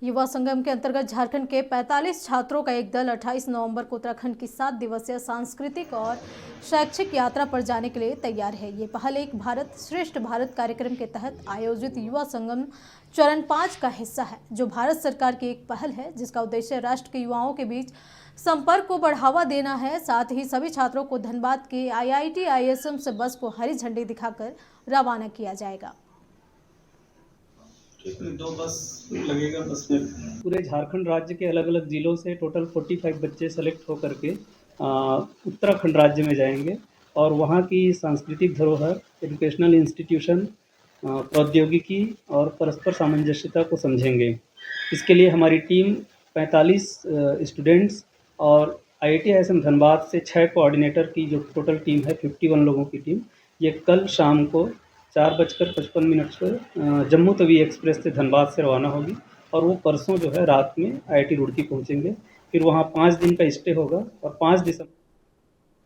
युवा संगम के अंतर्गत झारखंड के 45 छात्रों का एक दल 28 नवंबर को उत्तराखंड की 7 दिवसीय सांस्कृतिक और शैक्षिक यात्रा पर जाने के लिए तैयार है। ये पहल एक भारत श्रेष्ठ भारत कार्यक्रम के तहत आयोजित युवा संगम चरण 5 का हिस्सा है, जो भारत सरकार की एक पहल है जिसका उद्देश्य राष्ट्र के युवाओं के बीच संपर्क को बढ़ावा देना है। साथ ही सभी छात्रों को धनबाद के IIT ISM से बस को हरी झंडी दिखाकर रवाना किया जाएगा। दो बस लगेगा। बस में पूरे झारखंड राज्य के अलग अलग ज़िलों से टोटल 45 बच्चे सेलेक्ट होकर के उत्तराखंड राज्य में जाएंगे और वहाँ की सांस्कृतिक धरोहर, एजुकेशनल इंस्टीट्यूशन, प्रौद्योगिकी और परस्पर सामंजस्यता को समझेंगे। इसके लिए हमारी टीम 45 स्टूडेंट्स और IIT ISM धनबाद से 6 कोऑर्डिनेटर की जो टोटल टीम है 51 लोगों की टीम, ये कल शाम को 4:55 पर जम्मू तवी एक्सप्रेस से धनबाद से रवाना होगी और वो परसों जो है रात में IIT रुड़की पहुंचेंगे। फिर वहाँ 5 दिन का स्टे होगा और 5 दिसंबर